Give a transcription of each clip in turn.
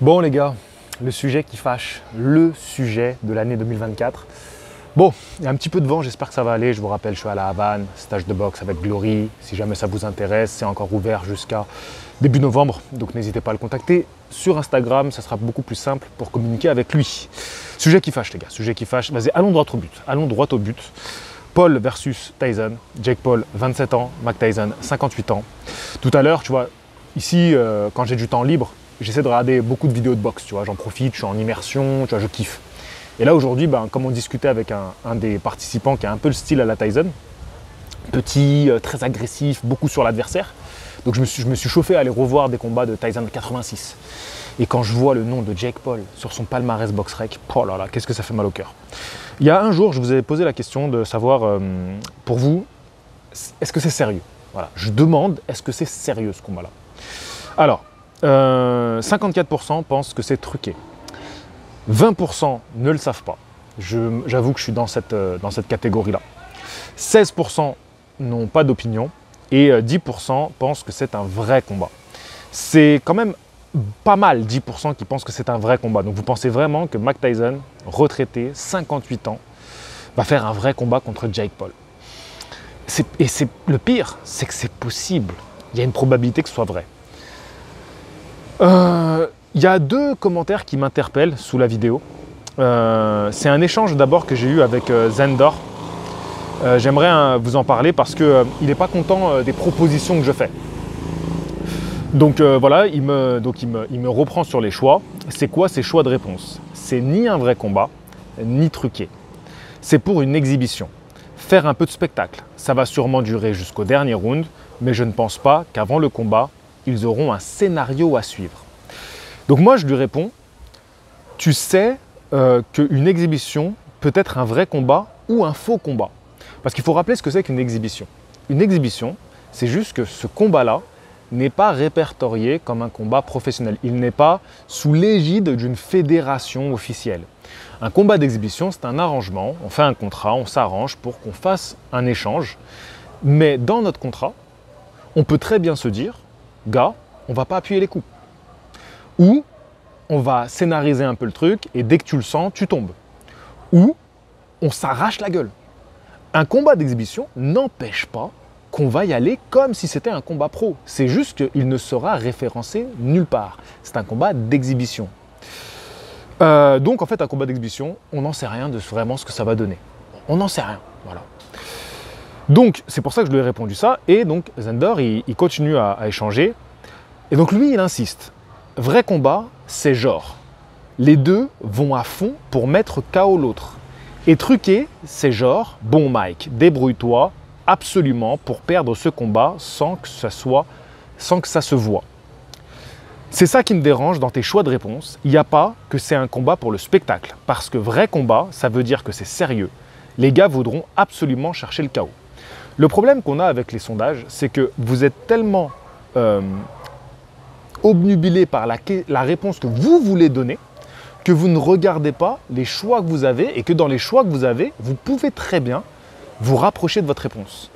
Bon les gars, le sujet qui fâche, le sujet de l'année 2024. Bon, il y a un petit peu de vent, j'espère que ça va aller. Je vous rappelle, je suis à la Havane, stage de boxe avec Glory. Si jamais ça vous intéresse, c'est encore ouvert jusqu'à début novembre. Donc n'hésitez pas à le contacter sur Instagram, ça sera beaucoup plus simple pour communiquer avec lui. Sujet qui fâche les gars, sujet qui fâche. Vas-y, allons droit au but. Allons droit au but. Paul versus Tyson. Jake Paul, 27 ans, Mike Tyson, 58 ans. Tout à l'heure, tu vois, ici, quand j'ai du temps libre, j'essaie de regarder beaucoup de vidéos de boxe, tu vois, j'en profite, je suis en immersion, tu vois, je kiffe. Et là aujourd'hui, comme on discutait avec un des participants qui a un peu le style à la Tyson, petit, très agressif, beaucoup sur l'adversaire, donc je me suis chauffé à aller revoir des combats de Tyson 86. Et quand je vois le nom de Jake Paul sur son palmarès BoxRec, oh là là, qu'est-ce que ça fait mal au cœur. Il y a un jour, je vous avais posé la question de savoir, pour vous, est-ce que c'est sérieux? Voilà, je demande, est-ce que c'est sérieux ce combat-là? Alors, 54% pensent que c'est truqué. 20% ne le savent pas. J'avoue que je suis dans cette catégorie-là. 16% n'ont pas d'opinion et 10% pensent que c'est un vrai combat. C'est quand même pas mal, 10% qui pensent que c'est un vrai combat. Donc vous pensez vraiment que Mike Tyson, retraité, 58 ans, va faire un vrai combat contre Jake Paul. Et le pire, c'est que c'est possible. Il y a une probabilité que ce soit vrai. Il y a deux commentaires qui m'interpellent sous la vidéo. C'est un échange d'abord que j'ai eu avec Zendor. J'aimerais vous en parler parce qu'il n'est pas content des propositions que je fais. Donc voilà, il me reprend sur les choix. C'est quoi ces choix de réponse? C'est ni un vrai combat, ni truqué. C'est pour une exhibition. Faire un peu de spectacle. Ça va sûrement durer jusqu'au dernier round, mais je ne pense pas qu'avant le combat, ils auront un scénario à suivre. Donc moi, je lui réponds, tu sais qu'une exhibition peut être un vrai combat ou un faux combat. Parce qu'il faut rappeler ce que c'est qu'une exhibition. Une exhibition, c'est juste que ce combat-là n'est pas répertorié comme un combat professionnel. Il n'est pas sous l'égide d'une fédération officielle. Un combat d'exhibition, c'est un arrangement, on fait un contrat, on s'arrange pour qu'on fasse un échange. Mais dans notre contrat, on peut très bien se dire, gars, on ne va pas appuyer les coups. Ou on va scénariser un peu le truc et dès que tu le sens, tu tombes. Ou on s'arrache la gueule. Un combat d'exhibition n'empêche pas qu'on va y aller comme si c'était un combat pro. C'est juste qu'il ne sera référencé nulle part. C'est un combat d'exhibition. Donc en fait, un combat d'exhibition, on n'en sait rien de vraiment ce que ça va donner. On n'en sait rien, voilà. Donc c'est pour ça que je lui ai répondu ça. Et donc Zendor, il continue à échanger. Et donc lui, il insiste. Vrai combat, c'est genre. Les deux vont à fond pour mettre KO l'autre. Et truqué, c'est genre, bon Mike, débrouille-toi absolument pour perdre ce combat sans que ça se voie. C'est ça qui me dérange dans tes choix de réponse. Il n'y a pas que c'est un combat pour le spectacle. Parce que vrai combat, ça veut dire que c'est sérieux. Les gars voudront absolument chercher le KO. Le problème qu'on a avec les sondages, c'est que vous êtes tellement obnubilé par la réponse que vous voulez donner, que vous ne regardez pas les choix que vous avez et que dans les choix que vous avez, vous pouvez très bien vous rapprocher de votre réponse.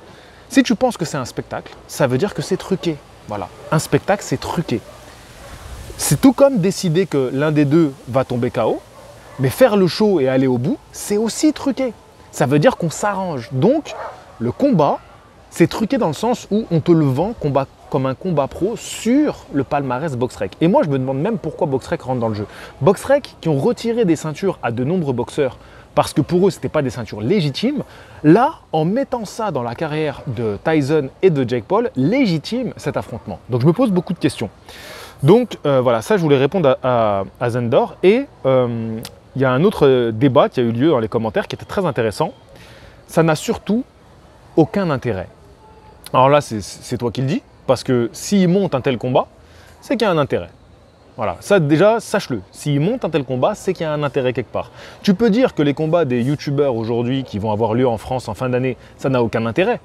Si tu penses que c'est un spectacle, ça veut dire que c'est truqué. Voilà, un spectacle, c'est truqué. C'est tout comme décider que l'un des deux va tomber KO, mais faire le show et aller au bout, c'est aussi truqué. Ça veut dire qu'on s'arrange. Donc, le combat, c'est truqué dans le sens où on te le vend comme un combat pro sur le palmarès BoxRec. Et moi, je me demande même pourquoi BoxRec rentre dans le jeu. BoxRec, qui ont retiré des ceintures à de nombreux boxeurs parce que pour eux, ce n'était pas des ceintures légitimes, là, en mettant ça dans la carrière de Tyson et de Jake Paul, légitime cet affrontement. Donc, je me pose beaucoup de questions. Donc, voilà, ça, je voulais répondre à Zendor. Et il y a un autre débat qui a eu lieu dans les commentaires qui était très intéressant. Ça n'a surtout aucun intérêt. Alors là, c'est toi qui le dis, parce que s'il monte un tel combat, c'est qu'il y a un intérêt. Voilà, ça déjà, sache-le. S'il monte un tel combat, c'est qu'il y a un intérêt quelque part. Tu peux dire que les combats des youtubeurs aujourd'hui qui vont avoir lieu en France en fin d'année, ça n'a aucun intérêt.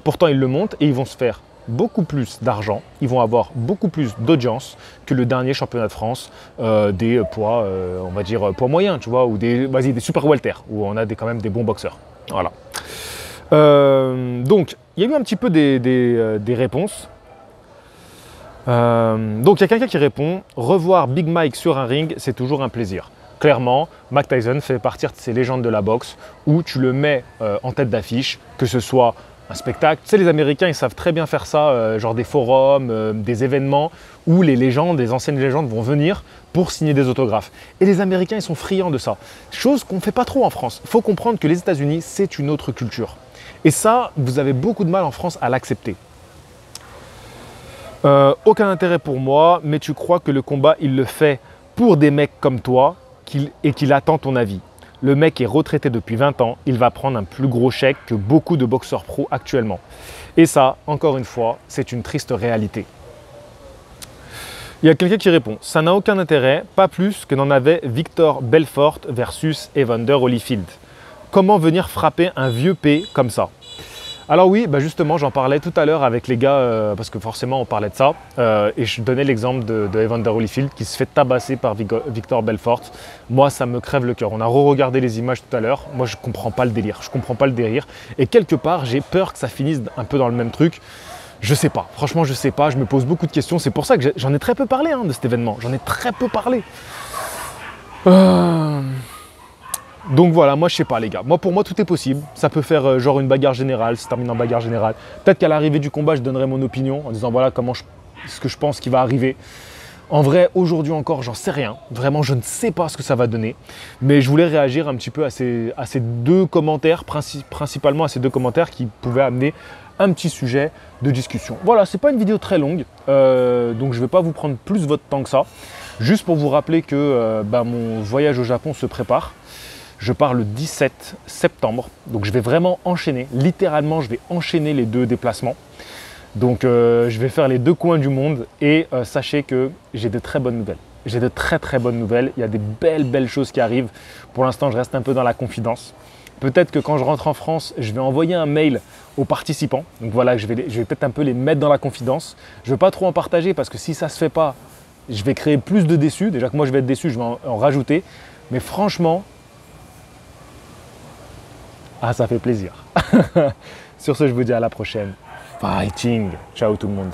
Pourtant, ils le montent et ils vont se faire beaucoup plus d'argent, ils vont avoir beaucoup plus d'audience que le dernier championnat de France des poids, on va dire poids moyens, tu vois, ou des super welter, où on a quand même des bons boxeurs. Voilà. Donc, il y a eu un petit peu des réponses. Donc il y a quelqu'un qui répond « Revoir Big Mike sur un ring, c'est toujours un plaisir ». Clairement, Mike Tyson fait partie de ces légendes de la boxe où tu le mets en tête d'affiche, que ce soit un spectacle. Tu sais, les Américains, ils savent très bien faire ça, genre des forums, des événements où les légendes, les anciennes légendes vont venir pour signer des autographes. Et les Américains, ils sont friands de ça. Chose qu'on ne fait pas trop en France. Il faut comprendre que les États-Unis, c'est une autre culture. Et ça, vous avez beaucoup de mal en France à l'accepter. Aucun intérêt pour moi, mais tu crois que le combat, il le fait pour des mecs comme toi et qu'il attend ton avis. Le mec est retraité depuis 20 ans, il va prendre un plus gros chèque que beaucoup de boxeurs pros actuellement. Et ça, encore une fois, c'est une triste réalité. Il y a quelqu'un qui répond « Ça n'a aucun intérêt, pas plus que n'en avait Victor Belfort versus Evander Holyfield. Comment venir frapper un vieux P comme ça ?» Alors oui, bah justement, j'en parlais tout à l'heure avec les gars, parce que forcément on parlait de ça, et je donnais l'exemple de Evander Holyfield qui se fait tabasser par Victor Belfort. Moi, ça me crève le cœur. On a re-regardé les images tout à l'heure. Moi, je comprends pas le délire. Je comprends pas le délire. Et quelque part, j'ai peur que ça finisse un peu dans le même truc. Je sais pas. Franchement, je sais pas. Je me pose beaucoup de questions. C'est pour ça que j'en ai très peu parlé de cet événement. J'en ai très peu parlé. Donc voilà, moi je sais pas les gars, pour moi tout est possible, ça peut faire genre une bagarre générale, ça se termine en bagarre générale. Peut-être qu'à l'arrivée du combat je donnerai mon opinion en disant voilà ce que je pense qui va arriver. En vrai, aujourd'hui encore, j'en sais rien, vraiment je ne sais pas ce que ça va donner, mais je voulais réagir un petit peu à ces deux commentaires, principalement à ces deux commentaires qui pouvaient amener un petit sujet de discussion. Voilà, c'est pas une vidéo très longue, donc je vais pas vous prendre plus votre temps que ça, juste pour vous rappeler que mon voyage au Japon se prépare. Je pars le 17 septembre, donc je vais vraiment enchaîner, littéralement je vais enchaîner les deux déplacements. Donc je vais faire les deux coins du monde et sachez que j'ai de très bonnes nouvelles. J'ai de très bonnes nouvelles, il y a des belles choses qui arrivent. Pour l'instant je reste un peu dans la confidence. Peut-être que quand je rentre en France, je vais envoyer un mail aux participants. Donc voilà, je vais peut-être un peu les mettre dans la confidence. Je ne vais pas trop en partager parce que si ça ne se fait pas, je vais créer plus de déçus. Déjà que moi je vais être déçu, je vais en rajouter. Mais franchement, ça fait plaisir. Sur ce, je vous dis à la prochaine. Fighting! Ciao tout le monde.